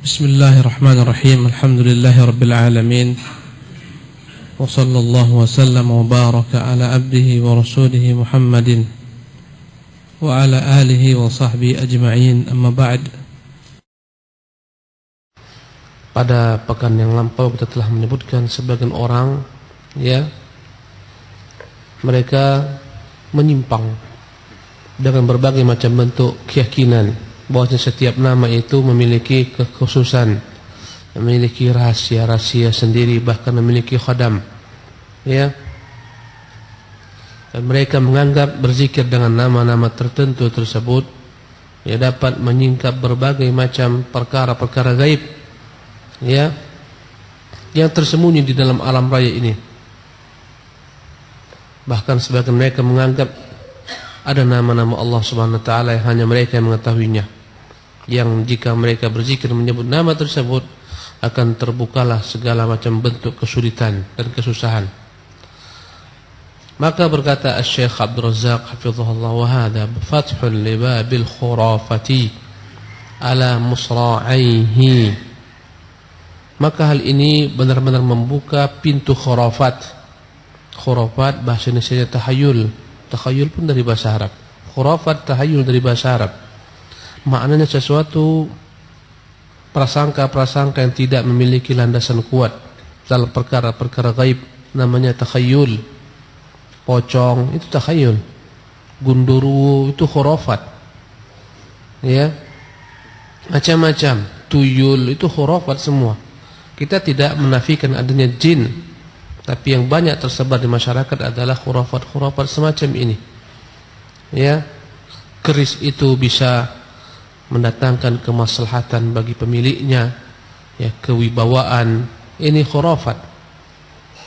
Bismillahirrahmanirrahim. Alhamdulillahirabbil alamin. Wa sallallahu wa sallam wa baraka ala abdihi wa rasulih Muhammadin wa ala alihi wa sahbihi ajma'in. Amma ba'd. Pada pekan yang lampau kita telah menyebutkan sebagian orang mereka menyimpang dengan berbagai macam bentuk keyakinan bahwa setiap nama itu memiliki kekhususan, memiliki rahasia-rahasia sendiri, bahkan memiliki khadam. Dan mereka menganggap berzikir dengan nama-nama tertentu tersebut dapat menyingkap berbagai macam perkara-perkara gaib yang tersembunyi di dalam alam raya ini. Bahkan sebagian mereka menganggap ada nama-nama Allah Subhanahu wa taala yang hanya mereka yang mengetahuinya, yang jika mereka berzikir menyebut nama tersebut akan terbukalah segala macam bentuk kesulitan dan kesusahan. Maka berkata Asy-Syaikh Abdul Razzaq hafizahullah, wa hadha fathul li babil khurafati ala musra'aihi. Maka hal ini benar-benar membuka pintu khurafat. Khurafat bahasa Indonesia tahayul. Takhayul pun dari bahasa Arab. Khurafat, tahayul dari bahasa Arab. Maknanya sesuatu prasangka-prasangka yang tidak memiliki landasan kuat dalam perkara-perkara gaib, namanya takhayul. Pocong itu takhayul. Gundurwo itu khurafat. Macam-macam. Tuyul itu khurafat semua. Kita tidak menafikan adanya jin, tapi yang banyak tersebar di masyarakat adalah khurafat-khurafat semacam ini. Keris itu bisa mendatangkan kemaslahatan bagi pemiliknya, kewibawaan. Ini khurafat.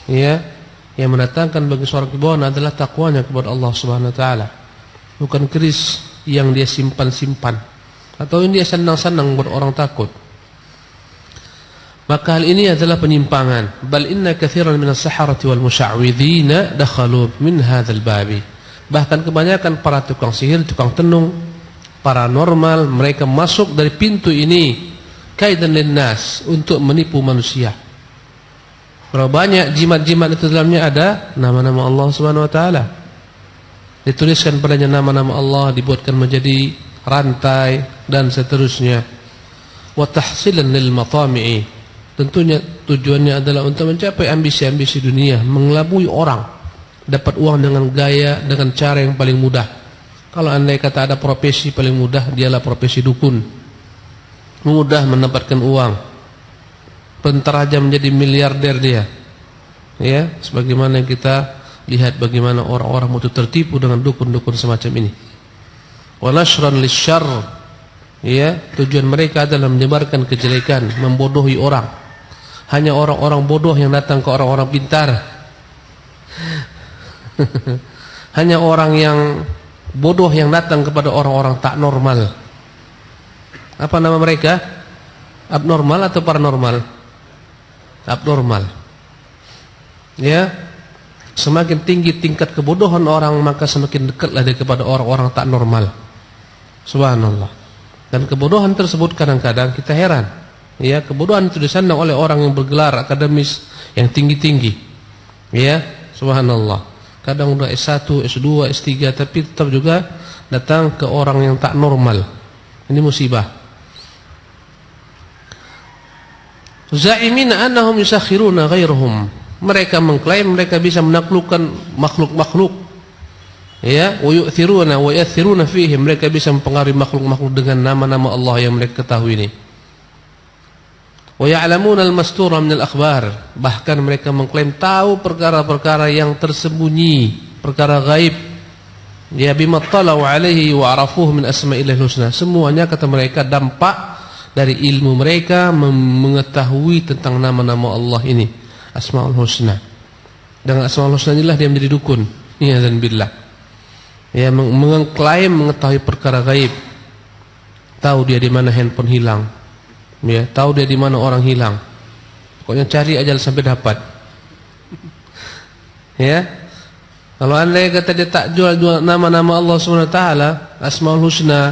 Yang mendatangkan bagi seorang kewibawaan adalah takwanya kepada Allah Subhanahu wa taala. Bukan keris yang dia simpan-simpan atau yang dia senang-senang buat orang takut. Maka hal ini adalah penyimpangan. Bal inna katsiran minas saharati wal musya'widhina dakhalu min hadzal babi. Bahkan kebanyakan para tukang sihir, tukang tenung, paranormal, mereka masuk dari pintu ini kaidan linnas, untuk menipu manusia. Berapa banyak jimat-jimat itu dalamnya ada nama-nama Allah Subhanahu wa taala. Dituliskan padanya nama-nama Allah, dibuatkan menjadi rantai dan seterusnya. Wa tahsilan lil matami'i. Tentunya tujuannya adalah untuk mencapai ambisi-ambisi dunia, mengelabui orang, dapat uang dengan gaya, dengan cara yang paling mudah. Kalau andai kata ada profesi paling mudah, dialah profesi dukun. Mudah mendapatkan uang, penteraja menjadi miliarder dia. Sebagaimana kita lihat bagaimana orang-orang itu tertipu dengan dukun-dukun semacam ini. Wa nashran lisyarr. Tujuan mereka adalah menyebarkan kejelekan, membodohi orang. Hanya orang-orang bodoh yang datang ke orang-orang pintar. Hanya orang yang bodoh yang datang kepada orang-orang tak normal. Apa nama mereka? Abnormal atau paranormal? Abnormal. Semakin tinggi tingkat kebodohan orang, maka semakin dekatlah dia kepada orang-orang tak normal. Subhanallah. Dan kebodohan tersebut kadang-kadang kita heran. Kebodohan itu disandang oleh orang yang bergelar akademis yang tinggi-tinggi. Subhanallah. Kadang udah S1, S2, S3, tapi tetap juga datang ke orang yang tak normal. Ini musibah. Za'imina annahum yusakhiruna ghairahum. Mereka mengklaim mereka bisa menaklukkan makhluk-makhluk. Wa yu'thiruna wa yathiruna fihi. Mereka bisa mempengaruhi makhluk-makhluk dengan nama-nama Allah yang mereka ketahui ini. Wa ya'lamuna al-mastura min al-akhbar. Bahkan mereka mengklaim tahu perkara-perkara yang tersembunyi, perkara gaib. Bima talau alaihi wa arafuhu min asma'illahil husna. Semuanya kata mereka dampak dari ilmu mereka mengetahui tentang nama-nama Allah ini, Asmaul Husna. Dengan Asmaul Husna inilah dia menjadi dukun. Iyadzan billah. Mengklaim mengetahui perkara gaib. Tahu dia di mana handphone hilang. Tahu dia di mana orang hilang. Pokoknya cari aja sampai dapat. Kalau andai kata dia tak jual nama-nama Allah Subhanahu wa taala, Asmaul Husna,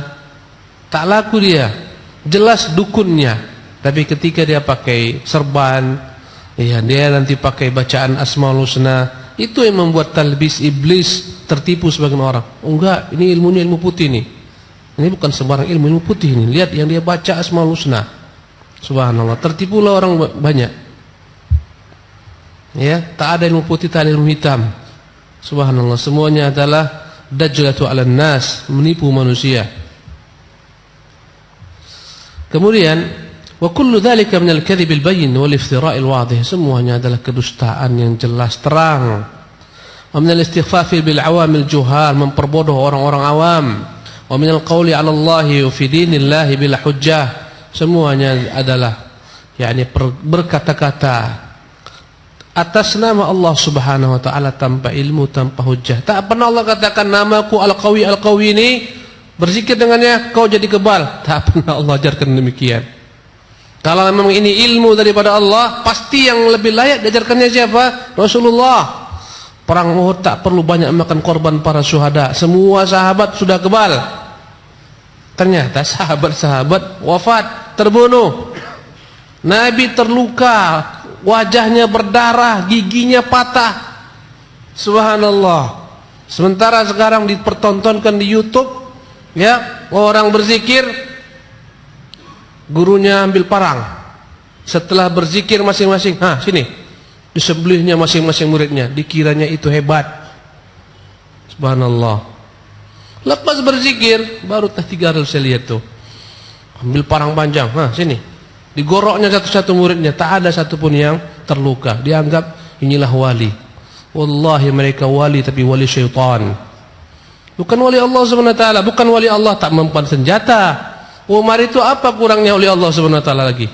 tak laku dia. Jelas dukunnya. Tapi ketika dia pakai serban, ya dia nanti pakai bacaan Asmaul Husna, itu yang membuat talbis iblis tertipu sebagian orang. Oh enggak, ini ilmunya ilmu putih nih. Ini bukan sembarang ilmu putih ini. Lihat yang dia baca Asmaul Husna. Subhanallah, tertipulah orang banyak. Ya, tak ada ilmu putih, tak ada ilmu hitam. Subhanallah, semuanya adalah dajjalatu 'alan nas, menipu manusia. Kemudian, wa kullu dzalika min al-kadhib al-bayyin wal iftira' al-wadih, semuanya adalah kedustaan yang jelas terang. Wa min al-istighfaf bil 'awam al-juhal, memperbodoh orang-orang awam. Wa min al-qawli 'ala Allah fi dinillah bila hujjah, semuanya adalah berkata-kata atas nama Allah Subhanahu wa taala tanpa ilmu, tanpa hujjah. Tak pernah Allah katakan namaku Al-Qawi, Al-Qawi ini berzikir dengannya kau jadi kebal. Tak pernah Allah ajarkan demikian. Kalau memang ini ilmu daripada Allah, pasti yang lebih layak diajarkannya siapa? Rasulullah. Perang Uhud tak perlu banyak makan korban para syuhada. Semua sahabat sudah kebal. Ternyata sahabat-sahabat wafat, terbunuh. Nabi terluka, wajahnya berdarah, giginya patah. Subhanallah. Sementara sekarang dipertontonkan di YouTube, ya, orang berzikir, gurunya ambil parang. Setelah berzikir masing-masing, sini, disembelihnya masing-masing muridnya, dikiranya itu hebat. Subhanallah. Lepas berzikir, baru 3 hari saya lihat tuh, ambil parang panjang, sini, digoroknya satu-satu muridnya, tak ada satupun yang terluka. Dianggap inilah wali. Wallahi mereka wali, tapi wali syaitan. Bukan wali Allah SWT. Bukan wali Allah tak mempan senjata. Umar itu apa kurangnya wali Allah SWT lagi?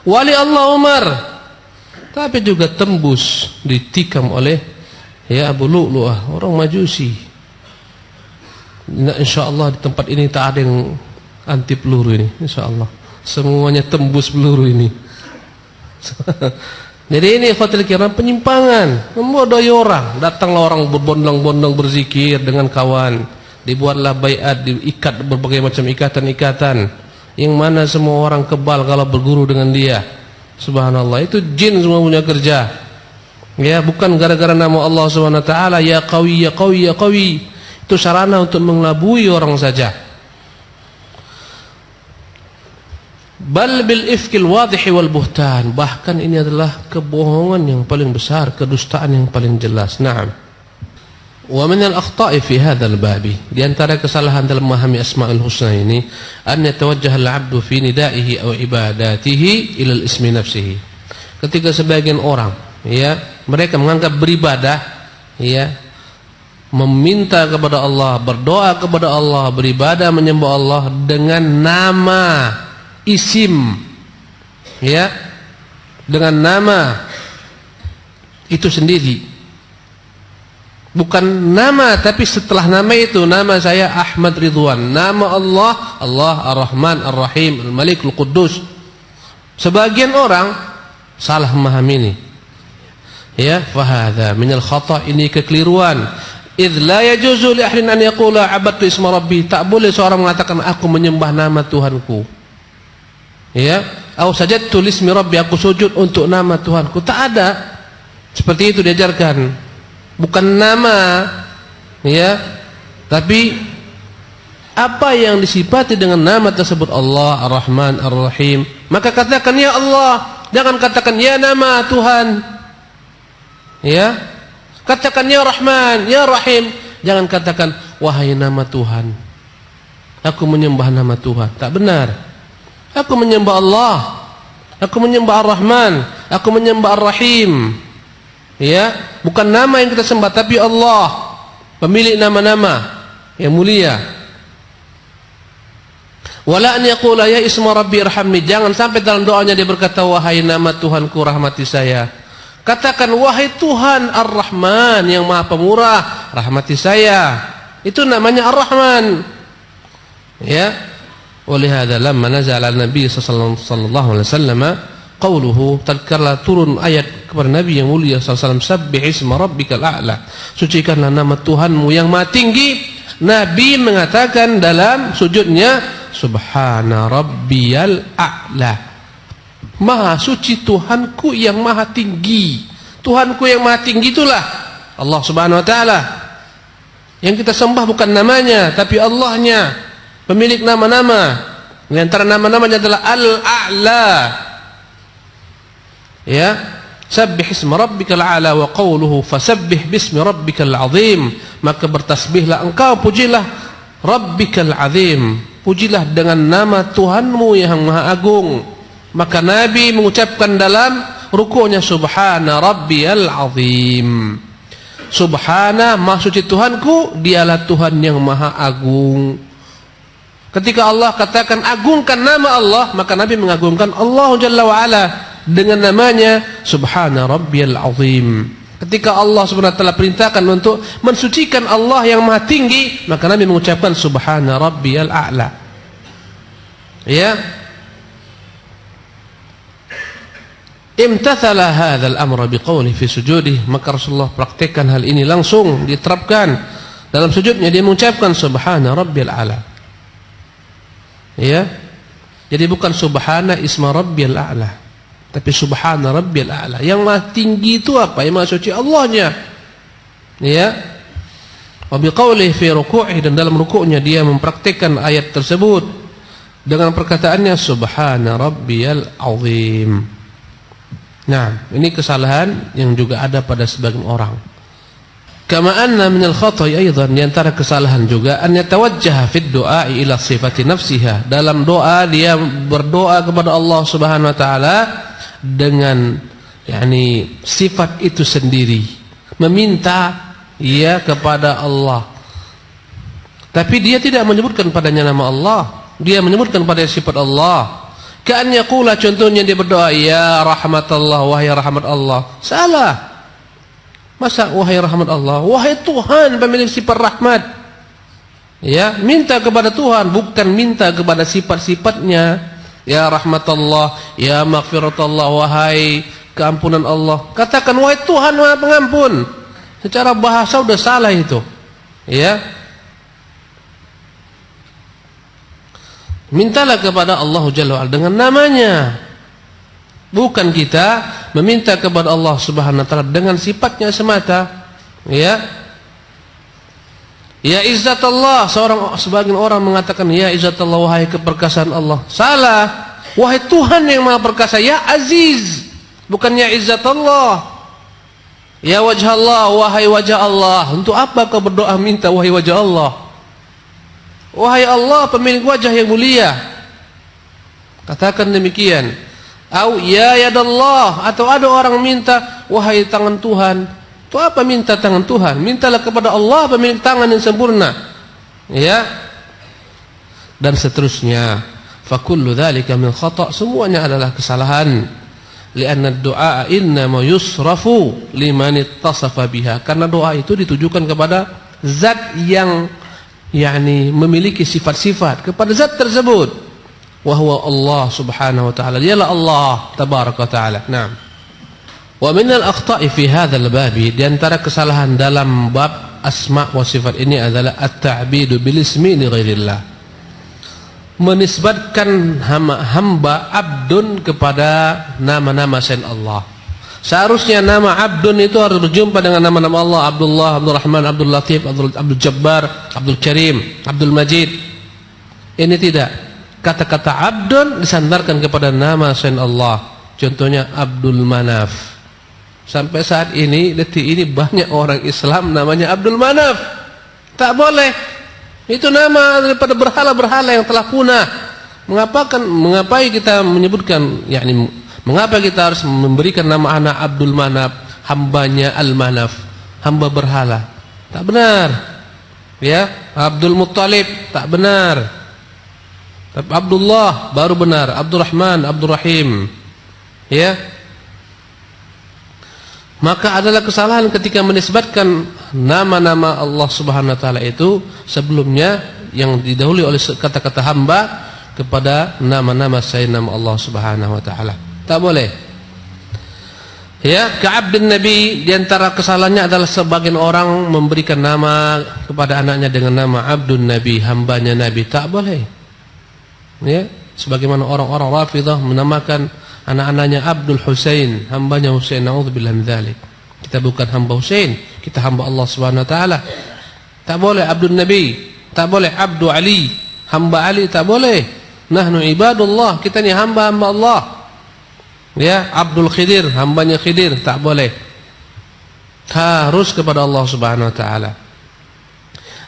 Wali Allah Umar, tapi juga tembus ditikam oleh Abu Lu'lu'ah, orang Majusi. InsyaAllah di tempat ini tak ada yang anti peluru ini, InsyaAllah. Semuanya tembus peluru ini. Jadi ini ikhwatul kiram, penyimpangan, membodohi orang. Datanglah orang berbondong-bondong berzikir dengan kawan, dibuatlah baiat, diikat berbagai macam ikatan-ikatan, yang mana semua orang kebal kalau berguru dengan dia. Subhanallah, itu jin semua punya kerja. Ya, bukan gara-gara nama Allah Subhanahu wa taala, ya qawi, ya qawi, ya qawi. Itu sarana untuk mengelabui orang saja. Bal bil ifkil wadih wal buhtan, bahkan ini adalah kebohongan yang paling besar, kedustaan yang paling jelas. Naam. Wa min al-akhta'i fi hadzal babi, di antara kesalahan dalam memahami Asmaul Husna ini, an yatawajjaha al-'abdu fi nida'ihi aw ibadatihi ila al-ismi nafsihi. Ketika sebagian orang, mereka menganggap beribadah, meminta kepada Allah, berdoa kepada Allah, beribadah menyembah Allah dengan nama isim, dengan nama itu sendiri, bukan nama, tapi setelah nama itu, nama saya Ahmad Ridwan, nama Allah, Allah Ar-Rahman Ar-Rahim Al-Malik Al-Quddus. Sebagian orang salah memahami ini, fahadha minal khata', ini kekeliruan. Idz la yajuzu li ahadin an yaqula abadtu isma rabbi, tak boleh seorang mengatakan aku menyembah nama Tuhanku. Au sajadtu li ismi rabbi, aku sujud untuk nama Tuhanku. Tak ada. Seperti itu diajarkan. Bukan nama, tapi apa yang disifati dengan nama tersebut, Allah Ar-Rahman Ar-Rahim, maka katakan ya Allah, jangan katakan ya nama Tuhan. Katakan ya Rahman, ya Rahim. Jangan katakan wahai nama Tuhan, aku menyembah nama Tuhan. Tak benar. Aku menyembah Allah, aku menyembah Ar-Rahman, aku menyembah Ar-Rahim. Bukan nama yang kita sembah, tapi Allah, pemilik nama-nama yang mulia. Wala an yaqula ya isma rabbi irhamni, jangan sampai dalam doanya dia berkata wahai nama Tuhanku rahmati saya. Katakan wahai Tuhan Ar-Rahman yang Maha Pemurah, rahmati saya. Itu namanya Ar-Rahman. Walihada lamma nazala Nabi sallallahu alaihi wasallam qauluhu, tatkala turun ayat kepada Nabi yang mulia sallallahu alaihi wasallam, sabbih isma rabbikal a'la, sucikanlah nama Tuhanmu yang Maha Tinggi. Nabi mengatakan dalam sujudnya, Subhana rabbiyal a'la. Maha suci Tuhanku yang maha tinggi. Tuhanku yang maha tinggi itulah Allah Subhanahu wa taala. Yang kita sembah bukan namanya, tapi Allahnya, pemilik nama-nama. Di antara nama-namanya adalah Al-A'la. Ya, sabbih isma rabbikal a'la wa qawluhu fasabbih bismi rabbikal azim. Maka bertasbihlah engkau, pujilah Rabbikal azim, pujilah dengan nama Tuhanmu yang maha agung. Maka Nabi mengucapkan dalam rukuknya Subhana rabbiyal azim. Subhana, maha suci Tuhanku, dialah Tuhan yang maha agung. Ketika Allah katakan agungkan nama Allah, maka Nabi mengagungkan Allah Jalla wa'ala dengan namanya Subhana rabbiyal azim. Ketika Allah Subhanahu wa taala perintahkan untuk mensucikan Allah yang maha tinggi, maka Nabi mengucapkan Subhana rabbiyal a'la. Ya. Imtathala hadzal amra biqawli fi sujudih, maka Rasulullah praktekkan hal ini langsung diterapkan dalam sujudnya. Dia mengucapkan Subhana rabbiyal a'la. Ya. Jadi bukan Subhana isma rabbiyal a'la, tapi Subhana rabbiyal a'la. Yang maha tinggi itu apa? Yang maha suci Allahnya. Ya. Wa biqaulihi fi ruku'ihi, dan dalam rukuknya dia mempraktikkan ayat tersebut dengan perkataannya Subhana rabbiyal azim. Nah, ini kesalahan yang juga ada pada sebagian orang. Kama anna minal khata'i aidan, di antara kesalahan juga an yatawajjaha fid du'a'i ila sifati nafsiha. Dalam doa dia berdoa kepada Allah Subhanahu wa taala dengan sifat itu sendiri, meminta ya kepada Allah, tapi dia tidak menyebutkan padanya nama Allah, dia menyebutkan pada sifat Allah. Ka'an yaqula, contohnya dia berdoa ya rahmatallah, wahai rahmat Allah. Salah. Masa wahai rahmat Allah? Wahai Tuhan pemilik sifat rahmat. Ya, minta kepada Tuhan, bukan minta kepada sifat-sifatnya. Ya rahmatullah, ya maghfiratullah, wahai keampunan Allah. Katakan wahai Tuhan maha pengampun. Secara bahasa sudah salah itu. Ya. Mintalah kepada Allah Jalla wa'ala dengan namanya. Bukan kita meminta kepada Allah Subhanahu wa taala dengan sifatnya semata. Ya. Ya izzatullah, sebagian orang mengatakan ya izzatullah, wahai keperkasaan Allah. Salah. Wahai Tuhan yang maha perkasa, ya aziz, bukan ya izzatullah. Ya wajah Allah, wahai wajah Allah. Untuk apa kau berdoa minta wahai wajah Allah? Wahai Allah pemilik wajah yang mulia. Katakan demikian. Au ya yadallah, atau ada orang minta wahai tangan Tuhan. Itu apa minta tangan Tuhan? Mintalah kepada Allah pemilik tangan yang sempurna. Ya. Dan seterusnya. Fa kullu dzalika min khata', semuanya adalah kesalahan. Lianna ad-du'a innama yusrafu liman ittasafa biha. Karena doa itu ditujukan kepada zat yang memiliki sifat-sifat, kepada zat tersebut. Wa huwa Allah Subhanahu wa ta'ala, dialah Allah tabaraka wa ta'ala. Naam. Wa min al-akhta'i fi hadzal bab, di antara kesalahan dalam bab asma wa sifat ini adalah at-ta'bidu bil ismi li ghairillah. Menisbatkan hamba abdun kepada nama-nama selain Allah. Seharusnya nama abdun itu harus berjumpa dengan nama-nama Allah. Abdullah, Abdul Rahman, Abdul Latif, Abdul Jabbar, Abdul Karim, Abdul Majid. Ini tidak. Kata-kata abdun disandarkan kepada nama selain Allah. Contohnya Abdul Manaf. Sampai saat ini, detik ini banyak orang Islam namanya Abdul Manaf. Tak boleh. Itu nama daripada berhala-berhala yang telah punah. Mengapa kita menyebutkan, mengapa kita harus memberikan nama anak Abdul Manaf, hambanya Al-Manaf, hamba berhala? Tak benar. Ya, Abdul Muttalib tak benar. Tapi Abdullah baru benar, Abdul Rahman, Abdul Rahim. Ya. Maka adalah kesalahan ketika menisbatkan nama-nama Allah Subhanahu wa taala itu sebelumnya yang didahului oleh kata-kata hamba kepada nama-nama selain nama Allah Subhanahu wa taala. Tak boleh. Ya, ka'abdun Nabi, di antara kesalahannya adalah sebagian orang memberikan nama kepada anaknya dengan nama Abdun Nabi, hambanya Nabi. Tak boleh. ya, sebagaimana orang-orang Rafidhah menamakan anak-anaknya Abdul Husain, hambanya Husain. Nauzubillah min dzalik. Kita bukan hamba Husain, kita hamba Allah Subhanahu wa taala. Tak boleh Abdul Nabi, tak boleh Abdul Ali, hamba Ali tak boleh. Nahnu ibadullah, kita ni hamba-hamba Allah. Ya, Abdul Khidir, hambanya Khidir, tak boleh. Harus kepada Allah Subhanahu wa taala.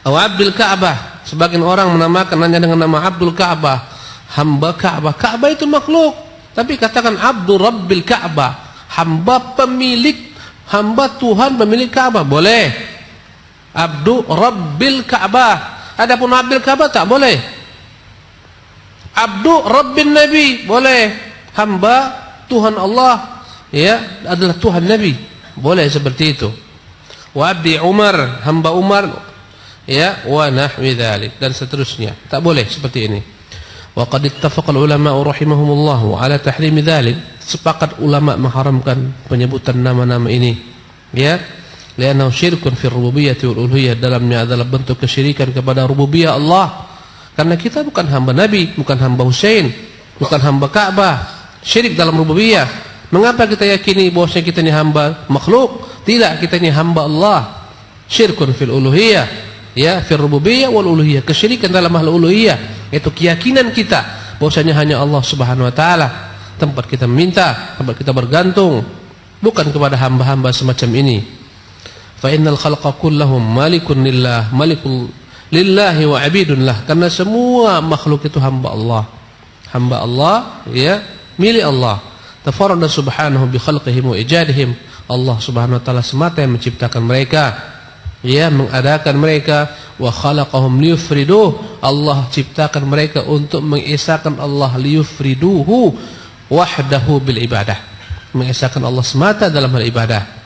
Atau Abdul Ka'bah, sebagian orang menamakan hanya dengan nama Abdul Ka'bah, hamba Ka'bah. Ka'bah itu makhluk, tapi katakan Abdul Rabbil Ka'bah, hamba pemilik, hamba Tuhan pemilik Ka'bah, boleh. Abdul Rabbil Ka'bah. Adapun Abdul Ka'bah tak boleh. Abdul Rabbin Nabi boleh. Hamba Tuhan Allah, ya, adalah Tuhan Nabi, boleh seperti itu. Wa Abdi Umar, hamba Umar, ya, wa nahwi dzalik, dan seterusnya. Tak boleh seperti ini. Wa qad ittafaqa ulama rahimahumullah ala tahrim dzalik. Sepakat ulama mengharamkan penyebutan nama-nama ini, ya. Liannahu syirkun fi rububiyyah wal uluhiyyah, dalamnya adalah bentuk kesyirikan kepada rububiyah Allah. Karena kita bukan hamba Nabi, bukan hamba Husain, bukan hamba Ka'bah. Syirik dalam rububiyah. Mengapa kita yakini bahwasanya kita ini hamba makhluk? Tidak, kita ini hamba Allah. Syirkun fil uluhiyyah, ya, fil rububiyyah wal uluhiyyah. Kesyirikan dalam hal uluhiyyah, itu keyakinan kita bahwasanya hanya Allah Subhanahu wa taala tempat kita meminta, tempat kita bergantung, bukan kepada hamba-hamba semacam ini. Fa innal khalqa kullahum malikun lillah, malikul lillahi wa abidun lah. Karena semua makhluk itu hamba Allah. Hamba Allah, ya, milik Allah. Tafarrada subhanahu bi khalqihim wa ijadihim. Allah Subhanahu wa taala semata yang menciptakan mereka, ya, mengadakan mereka. Wa khalaqahum liyufriduh. Allah ciptakan mereka untuk mengesahkan Allah, liyufriduhu wahdahu bil ibadah. Mengesahkan Allah semata dalam hal ibadah.